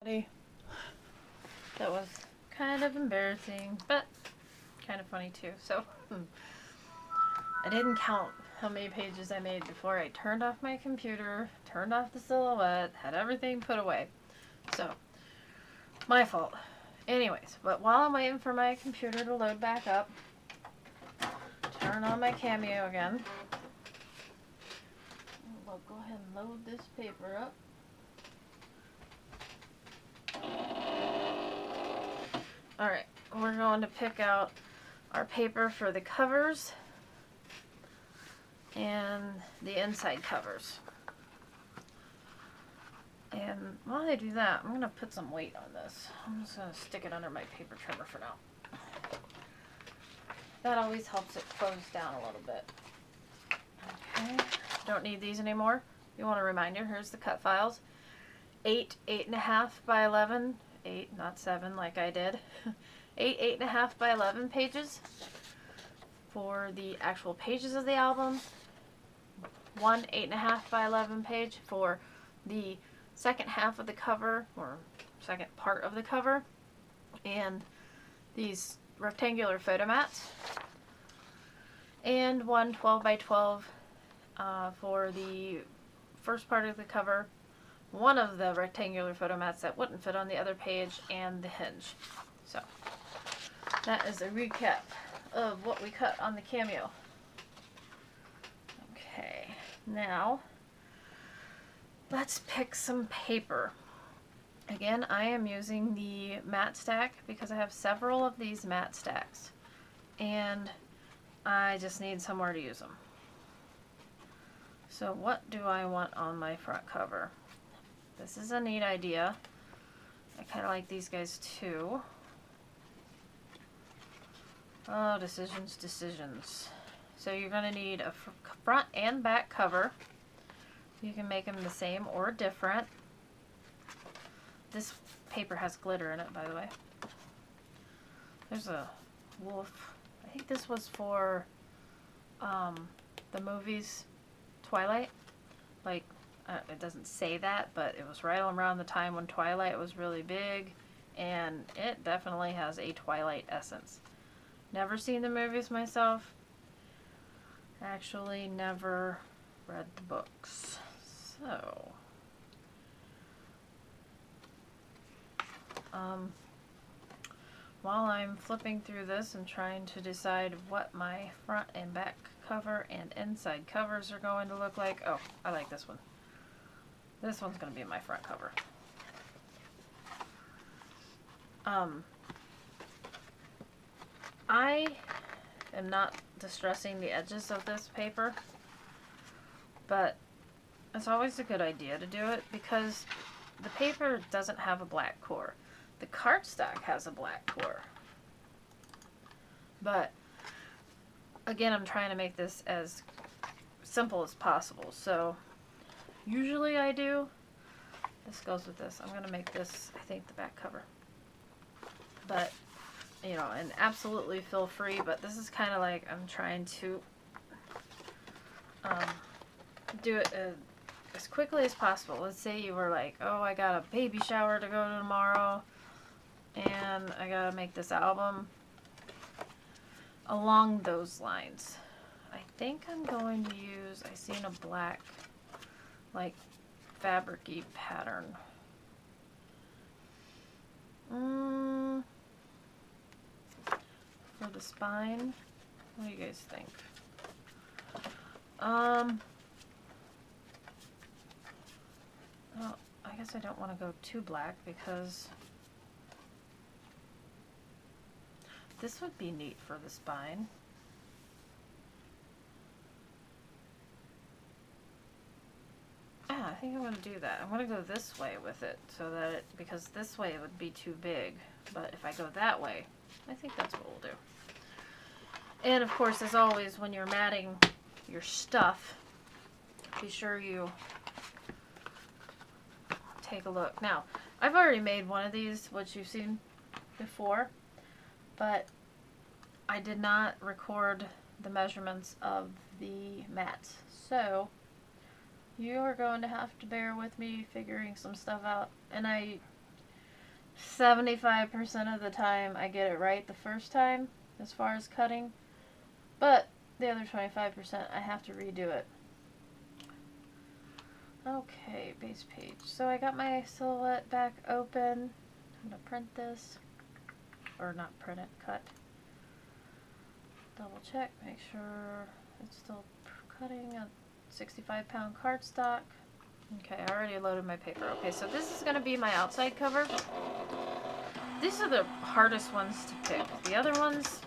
That was kind of embarrassing, but kind of funny too. So I didn't count how many pages I made before I turned off my computer, turned off the Silhouette, had everything put away. So, my fault. Anyways, but while I'm waiting for my computer to load back up, turn on my Cameo again. We'll go ahead and load this paper up. Alright, we're going to pick out our paper for the covers and the inside covers. And while I do that, I'm going to put some weight on this. I'm just going to stick it under my paper trimmer for now. That always helps it close down a little bit. Okay, don't need these anymore. You want a reminder, here's the cut files. 8, 8.5 by 11, 8, not 7 like I did. 8, 8.5 by 11 pages for the actual pages of the album. 1 8.5 by 11 page for the second half of the cover, or second part of the cover, and these rectangular photo mats, and 1 12 by 12 for the first part of the cover, one of the rectangular photo mats that wouldn't fit on the other page, and the hinge. So that is a recap of what we cut on the Cameo. Okay, now let's pick some paper. Again, I am using the matte stack because I have several of these matte stacks and I just need somewhere to use them. So what do I want on my front cover? This is a neat idea. I kind of like these guys too. Oh, decisions, decisions. So you're going to need a front and back cover. You can make them the same or different. This paper has glitter in it, by the way. There's a wolf. I think this was for the movies Twilight. Like, it doesn't say that, but it was right around the time when Twilight was really big, and it definitely has a Twilight essence. Never seen the movies myself. Actually, never read the books. So, while I'm flipping through this and trying to decide what my front and back cover and inside covers are going to look like, oh, I like this one. This one's going to be my front cover. I am not distressing the edges of this paper, but it's always a good idea to do it because the paper doesn't have a black core. The cardstock has a black core. But again, I'm trying to make this as simple as possible. So usually I do, this goes with this. I'm going to make this, I think, the back cover. But, you know, and absolutely feel free, but this is kind of like I'm trying to do it as quickly as possible. Let's say you were like, oh, I got a baby shower to go to tomorrow, and I gotta make this album. Along those lines, I think I'm going to use, I seen a black, like, fabric-y pattern. For the spine, what do you guys think? Well, I guess I don't want to go too black because this would be neat for the spine. Yeah, I think I'm going to do that. I'm going to go this way with it so that it, because this way it would be too big. But if I go that way, I think that's what we'll do. And of course, as always, when you're matting your stuff, be sure you take a look. Now, I've already made one of these, which you've seen before, but I did not record the measurements of the mats. So, you are going to have to bear with me figuring some stuff out. And I 75% of the time I get it right the first time as far as cutting, but the other 25% I have to redo it. Okay, base page. So I got my silhouette back open. I'm going to print this, or not print it, cut. Double check, make sure it's still cutting a 65-pound cardstock. Okay, I already loaded my paper. Okay, so this is going to be my outside cover. These are the hardest ones to pick. The other ones,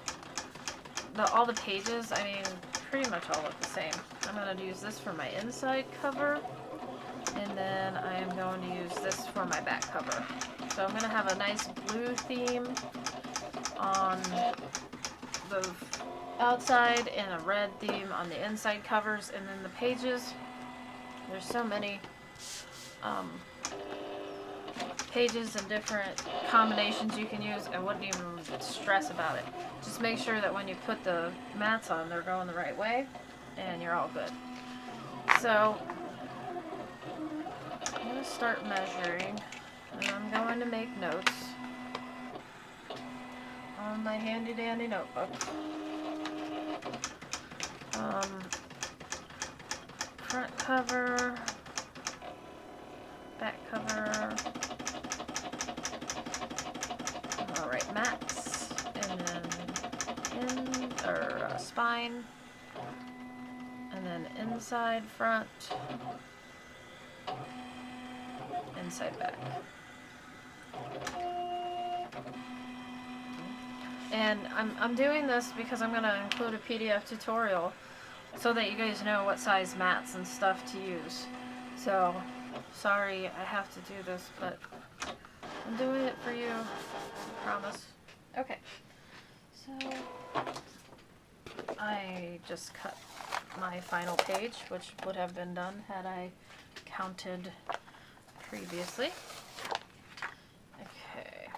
all the pages, I mean, pretty much all look the same. I'm going to use this for my inside cover, and then I am going to use this for my back cover. So I'm going to have a nice blue theme on the outside and a red theme on the inside covers, and then the pages, there's so many pages and different combinations you can use. I wouldn't even stress about it. Just make sure that when you put the mats on, they're going the right way, and you're all good. So I'm going to start measuring, and I'm going to make notes on my handy dandy notebook. Front cover, back cover. Alright, mats, and then spine, and then inside front, inside back. And I'm doing this because I'm going to include a PDF tutorial so that you guys know what size mats and stuff to use. So, sorry I have to do this, but I'm doing it for you, I promise. Okay, so I just cut my final page, which would have been done had I counted previously. Okay,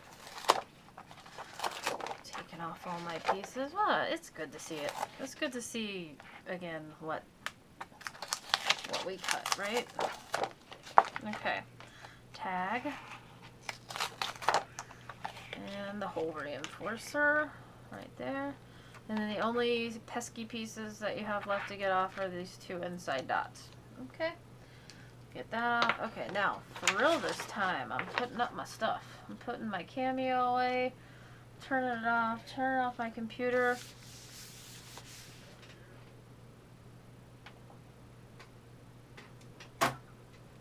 taking off all my pieces. Well, it's good to see it. It's good to see again what we cut, right? Okay, tag, and the hole reinforcer right there. And then the only pesky pieces that you have left to get off are these two inside dots. Okay, get that off. Okay, now for real this time, I'm putting up my stuff. I'm putting my Cameo away, turning off my computer.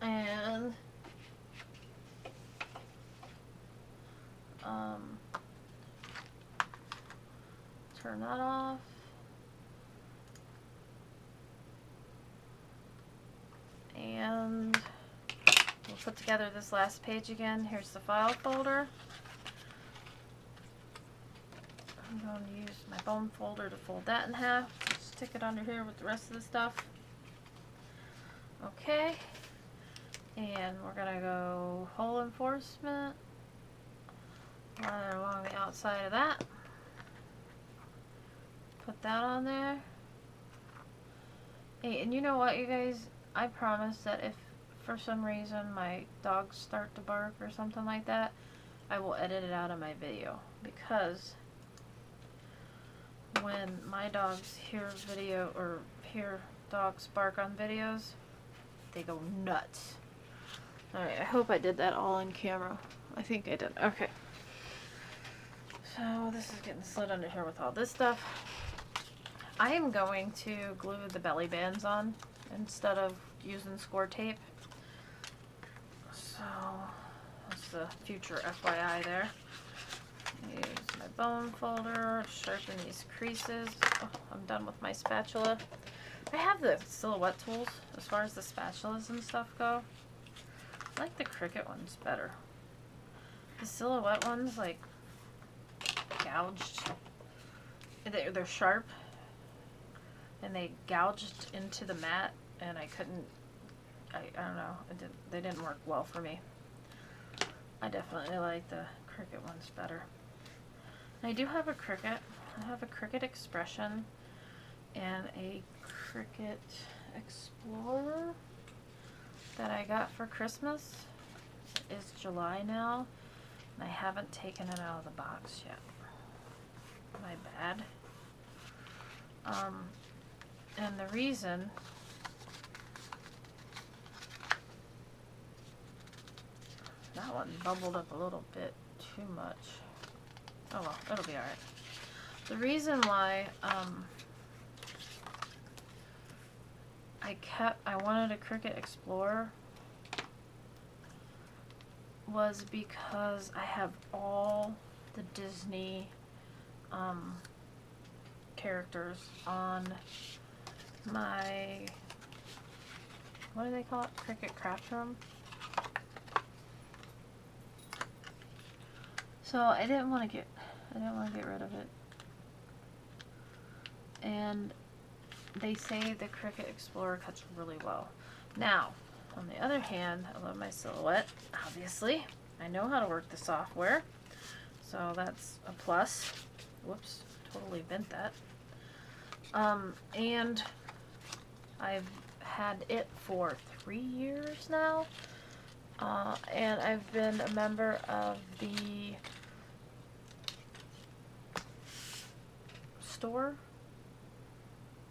And turn that off. And we'll put together this last page again. Here's the file folder. I'm going to use my bone folder to fold that in half. Stick it under here with the rest of the stuff. Okay. And we're going to go hole reinforcement right along the outside of that. Put that on there. Hey, and you know what, you guys? I promise that if for some reason my dogs start to bark or something like that, I will edit it out of my video, because when my dogs hear dogs bark on videos, they go nuts. Alright, I hope I did that all on camera. I think I did. Okay. So this is getting slid under here with all this stuff. I am going to glue the belly bands on instead of using score tape. So that's the future FYI there. Use my bone folder, sharpen these creases. Oh, I'm done with my spatula. I have the Silhouette tools as far as the spatulas and stuff go. I like the Cricut ones better. The Silhouette ones, like, gouged. They're sharp, and they gouged into the mat, and I couldn't, I don't know, they didn't work well for me. I definitely like the Cricut ones better. I do have a Cricut. I have a Cricut Expression and a Cricut Explorer that I got for Christmas. It's July now. I haven't taken it out of the box yet. My bad. And the reason that one bubbled up a little bit too much. Oh well, it'll be alright. The reason why I wanted a Cricut Explorer was because I have all the Disney characters on my, what do they call it? Cricut Craft Room. So I didn't want to get rid of it. And they say the Cricut Explorer cuts really well. Now, on the other hand, I love my Silhouette, obviously. I know how to work the software, so that's a plus. Whoops, totally bent that. And I've had it for 3 years now, and I've been a member of the store,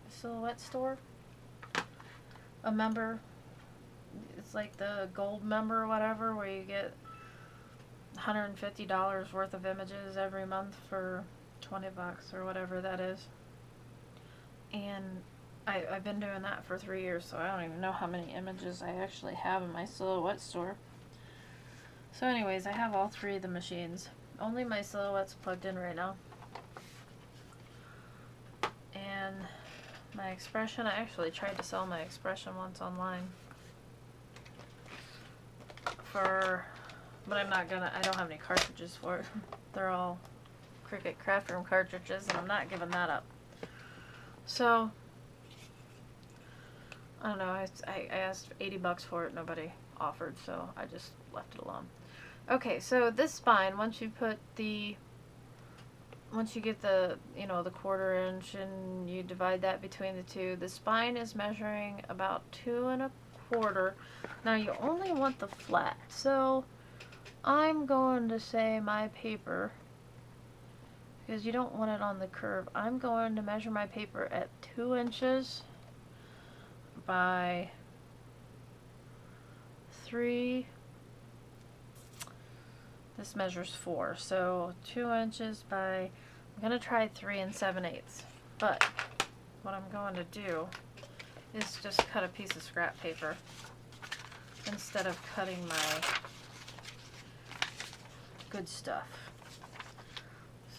the Silhouette store. A member, it's like the gold member or whatever, where you get $150 worth of images every month for 20 bucks or whatever that is. And I've been doing that for 3 years, so I don't even know how many images I actually have in my Silhouette store. So anyways, I have all 3 of the machines. Only my Silhouette's plugged in right now. And my Expression, I actually tried to sell my Expression once online. But I'm not gonna, I don't have any cartridges for it. They're all Cricut Craft Room cartridges, and I'm not giving that up. So, I don't know, I asked 80 bucks for it, nobody offered, so I just left it alone. Okay, so this spine, once you get the, you know, the 1/4 inch and you divide that between the two, the spine is measuring about 2 1/4. Now you only want the flat, so I'm going to say my paper, because you don't want it on the curve, I'm going to measure my paper at 2 inches by 3. This measures 4, so 2 inches by, I'm going to try 3 7/8. But what I'm going to do is just cut a piece of scrap paper instead of cutting my good stuff.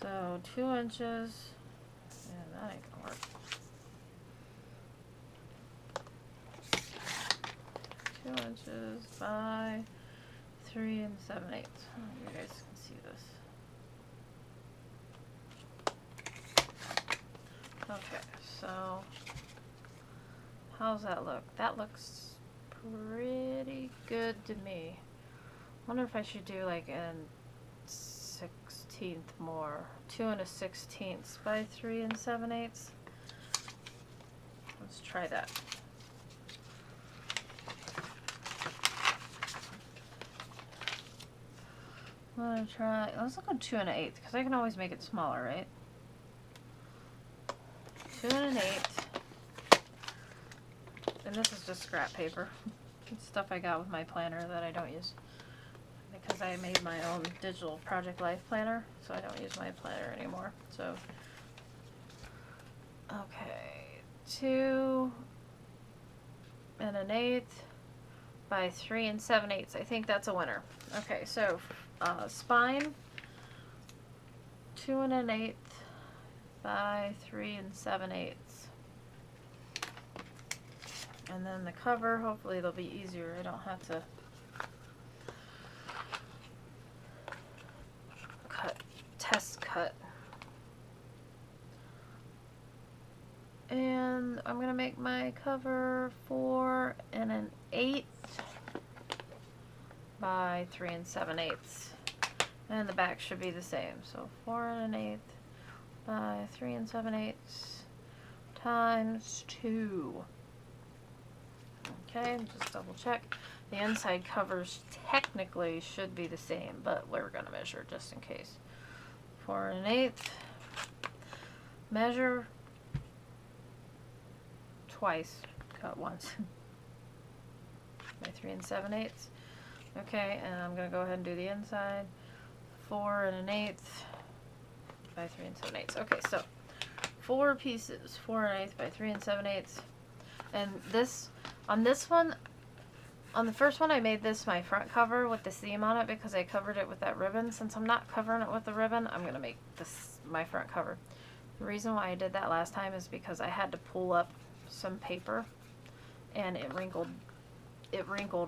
So 2 inches, and that ain't gonna work. 2 inches by 3 7/8. Oh, you guys can see this. Okay, so how's that look? That looks pretty good to me. Wonder if I should do like a 1/16 more. 2 1/16 by 3 7/8. Let's try that. I'm gonna try, let's look on 2 1/8, because I can always make it smaller, right? 2 1/8. And this is just scrap paper. It's stuff I got with my planner that I don't use, because I made my own digital Project Life planner, so I don't use my planner anymore. So, okay, 2 1/8 by 3 7/8. I think that's a winner. Okay, so spine, 2 1/8 by 3 7/8. And then the cover, hopefully it'll be easier. I don't have to test cut. And I'm gonna make my cover 4 1/8 by 3 7/8. And the back should be the same. So 4 1/8 by 3 7/8 times 2. Okay, just double check. The inside covers technically should be the same, but we're going to measure just in case. 4 1/8. Measure twice, cut once. By 3 7/8. Okay, and I'm going to go ahead and do the inside. 4 1/8 by 3 7/8. Okay, so 4 pieces, 4 1/8 by 3 7/8. And this, on this one, on the first one I made this my front cover with the seam on it because I covered it with that ribbon. Since I'm not covering it with the ribbon, I'm going to make this my front cover. The reason why I did that last time is because I had to pull up some paper and it wrinkled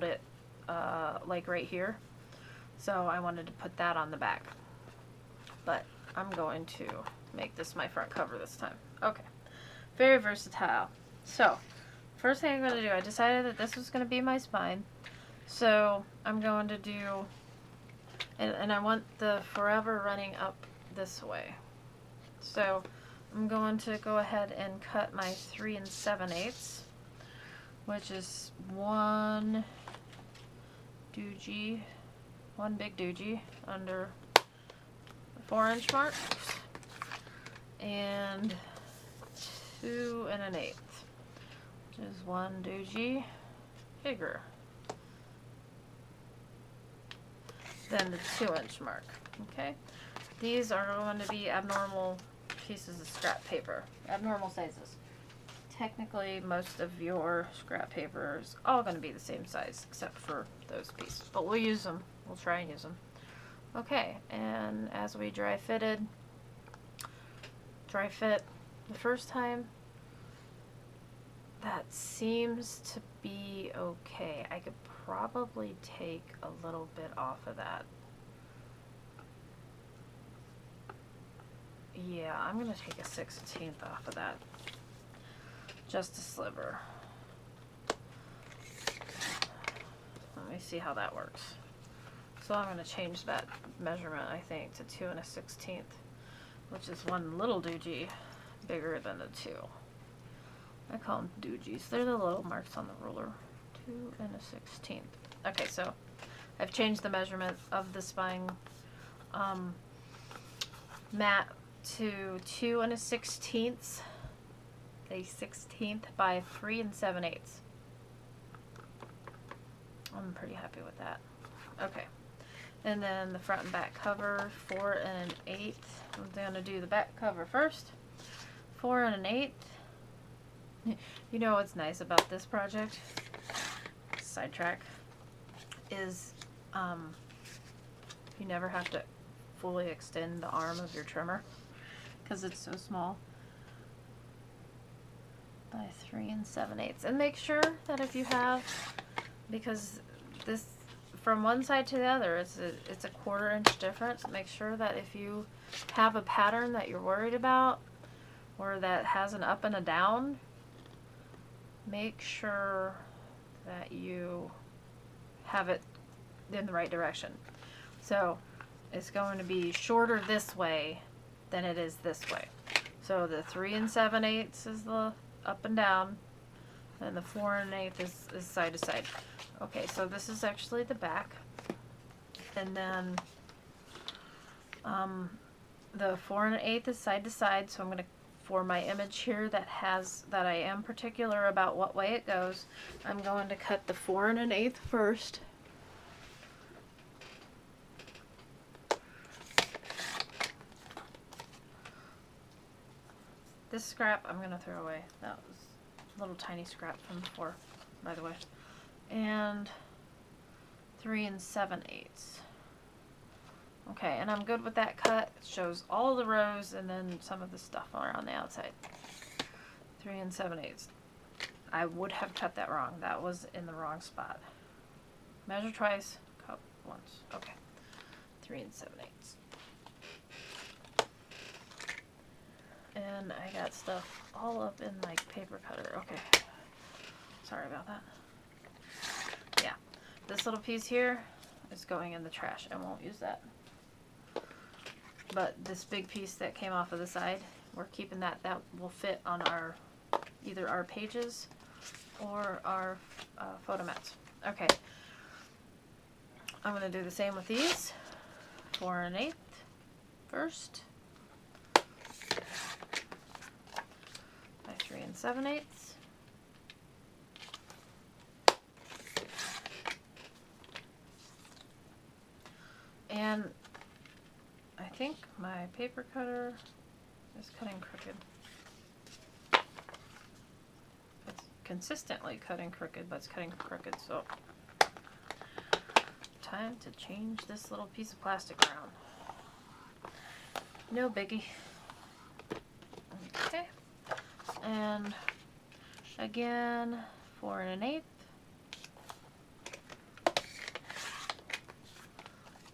it like right here. So I wanted to put that on the back. But I'm going to make this my front cover this time. Okay. Very versatile. So, first thing I'm going to do, I decided that this was going to be my spine. So, I'm going to do, and I want the forever running up this way. So, I'm going to go ahead and cut my 3 7/8, which is one big doogie under the 4-inch mark, and 2 1/8, which is one doogie bigger than the 2-inch mark. Okay, these are going to be abnormal pieces of scrap paper, abnormal sizes. Technically, most of your scrap paper is all going to be the same size except for those pieces, but we'll use them. We'll try and use them. Okay, and as we dry fit the first time, that seems to be okay. I could probably take a little bit off of that. Yeah, I'm going to take a 1/16 off of that. Just a sliver. Let me see how that works. So I'm going to change that measurement, I think, to 2 1/16, which is one little doogie bigger than the 2. I call them doogies. They're the little marks on the ruler. 2 1/16. Okay, so I've changed the measurement of the spine mat to 2 1/16, a 16th by 3 7/8. I'm pretty happy with that. Okay, and then the front and back cover, 4 1/8. I'm going to do the back cover first. 4 1/8. You know what's nice about this project? Sidetrack. Is you never have to fully extend the arm of your trimmer because it's so small. By 3 7/8. And make sure that if you have, because this from one side to the other it's a 1/4 inch difference, make sure that if you have a pattern that you're worried about or that has an up and a down, make sure that you have it in the right direction. So it's going to be shorter this way than it is this way. So the 3 7/8 is the up and down, and the 4 1/8 is side to side. Okay, so this is actually the back, and then the 4 1/8 is side to side. So I'm going to, for my image here that I am particular about what way it goes, I'm going to cut the 4 1/8 first. This scrap I'm going to throw away. That was a little tiny scrap from before, by the way. And 3 7/8. Okay, and I'm good with that cut. It shows all the rows and then some of the stuff around the outside. 3 7/8. I would have cut that wrong. That was in the wrong spot. Measure twice, cut once. Okay. 3 7/8. And I got stuff all up in my paper cutter. Okay. Sorry about that. Yeah. This little piece here is going in the trash. I won't use that. But this big piece that came off of the side, we're keeping that. That will fit on our either our pages or our photo mats. Okay, I'm going to do the same with these. 4 1/8 first. By 3 7/8. And I think my paper cutter is cutting crooked. It's consistently cutting crooked, but it's cutting crooked, so time to change this little piece of plastic around. No biggie. Okay. And again, 4 1/8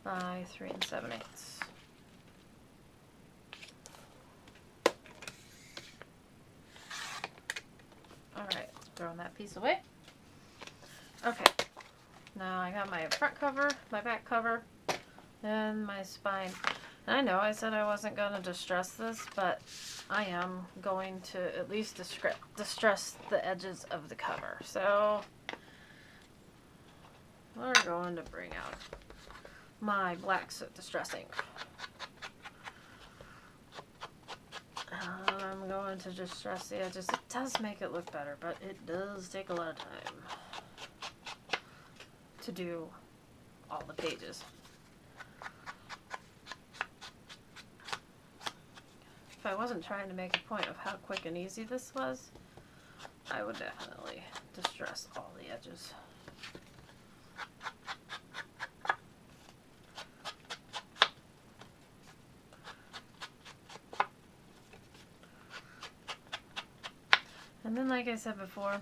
by 3 7/8. Alright, throwing that piece away. Okay, now I got my front cover, my back cover, and my spine. And I know I said I wasn't going to distress this, but I am going to at least distress the edges of the cover. So we're going to bring out my black soot distress ink. I'm going to distress the edges. It does make it look better, but it does take a lot of time to do all the pages. If I wasn't trying to make a point of how quick and easy this was, I would definitely distress all the edges. And then, like I said before,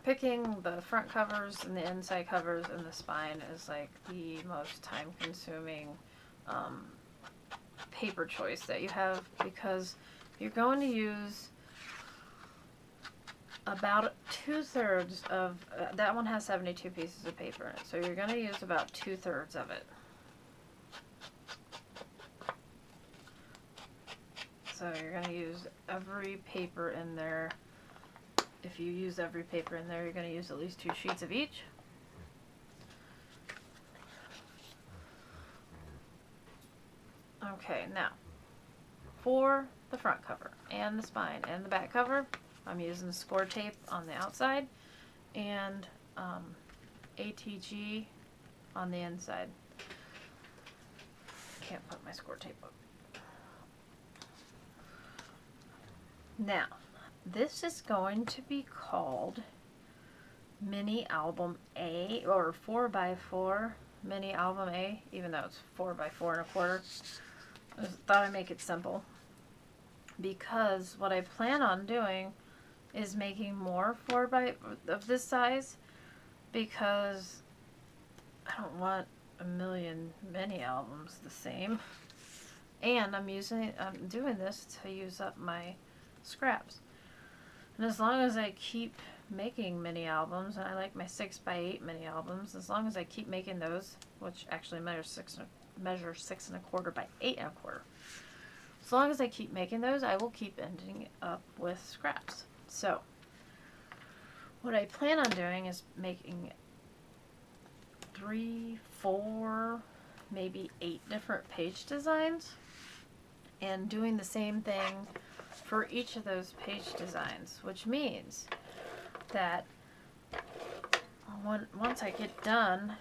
picking the front covers and the inside covers and the spine is like the most time-consuming paper choice that you have, because you're going to use about 2/3 of that one has 72 pieces of paper in it, so you're going to use about 2/3 of it. So you're going to use every paper in there. If you use every paper in there, you're going to use at least 2 sheets of each. Okay, now for the front cover and the spine and the back cover, I'm using score tape on the outside and ATG on the inside. Can't put my score tape up. Now, this is going to be called Mini Album A, or 4x4 Mini Album A, even though it's 4x4 1/4. I thought I'd make it simple, because what I plan on doing is making more 4x of this size, because I don't want a million mini albums the same, and I'm doing this to use up my scraps. And as long as I keep making mini albums, and I like my 6x8 mini albums, as long as I keep making those, which actually measure 6 1/4 by 8 1/4. As long as I keep making those, I will keep ending up with scraps. So what I plan on doing is making 3, 4, maybe 8 different page designs, and doing the same thing for each of those page designs, which means that once I get done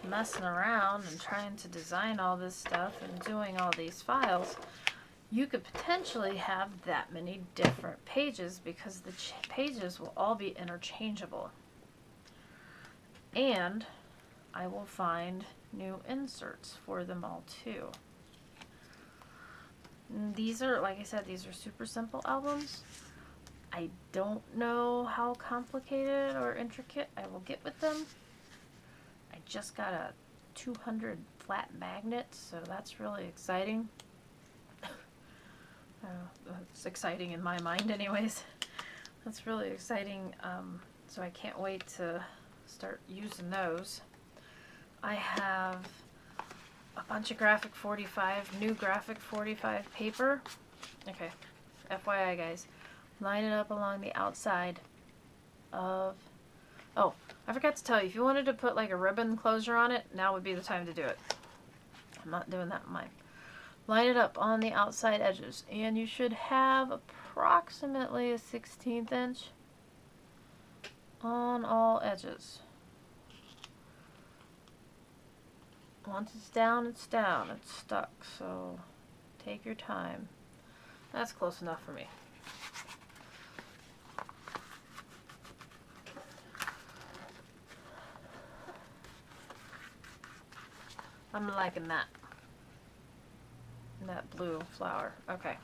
messing around and trying to design all this stuff and doing all these files, you could potentially have that many different pages, because the pages will all be interchangeable. And I will find new inserts for them all too. These are, like I said, these are super simple albums. I don't know how complicated or intricate I will get with them. I just got a 200 flat magnet, so that's really exciting. It's exciting in my mind anyways. That's really exciting, so I can't wait to start using those. I have a bunch of new graphic 45 paper. Okay, FYI guys, line it up along the outside of, oh, I forgot to tell you, if you wanted to put like a ribbon closure on it, now would be the time to do it. I'm not doing that in mine. Line it up on the outside edges, and you should have approximately a 1/16 inch on all edges. Once it's down, it's down. It's stuck, so take your time. That's close enough for me. I'm liking that. That blue flower. Okay.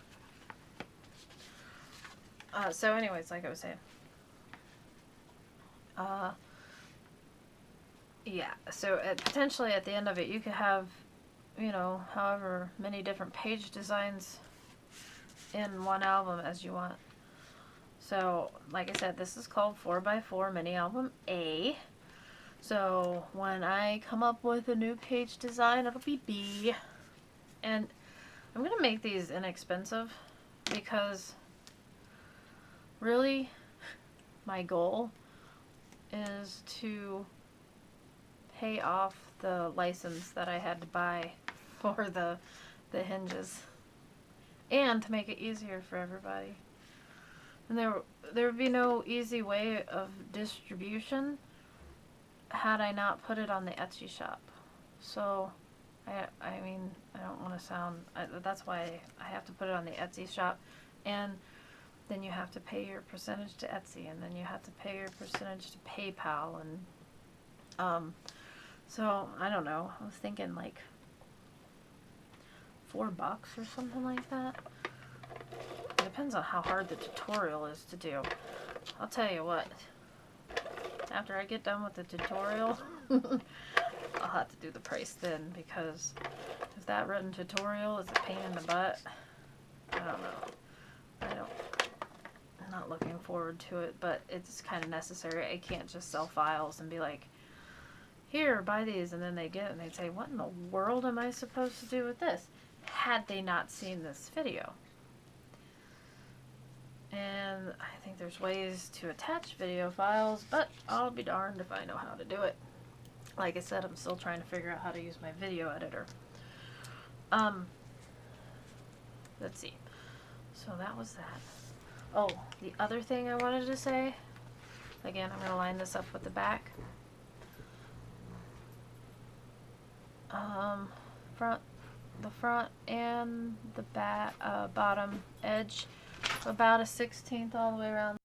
So anyways, like I was saying. Yeah, so potentially at the end of it, you could have, you know, however many different page designs in one album as you want. So, like I said, this is called 4x4 Mini Album A. So, when I come up with a new page design, it'll be B. And I'm going to make these inexpensive because really my goal is to pay off the license that I had to buy for the hinges, and to make it easier for everybody. And there would be no easy way of distribution had I not put it on the Etsy shop. So I mean, I don't want to sound, that's why I have to put it on the Etsy shop, and then you have to pay your percentage to Etsy, and then you have to pay your percentage to PayPal, and so I don't know, I was thinking like $4 or something like that. It depends on how hard the tutorial is to do. I'll tell you what, after I get done with the tutorial, I'll have to do the price then, because if that written tutorial is a pain in the butt, I don't know. I'm not looking forward to it, but it's kind of necessary. I can't just sell files and be like, here, buy these, and then they get it and they say, what in the world am I supposed to do with this? Had they not seen this video. And I think there's ways to attach video files, but I'll be darned if I know how to do it. Like I said, I'm still trying to figure out how to use my video editor. Let's see. So that was that. Oh, the other thing I wanted to say, again, I'm going to line this up with the back. The front and the back, bottom edge, about a 1/16 all the way around.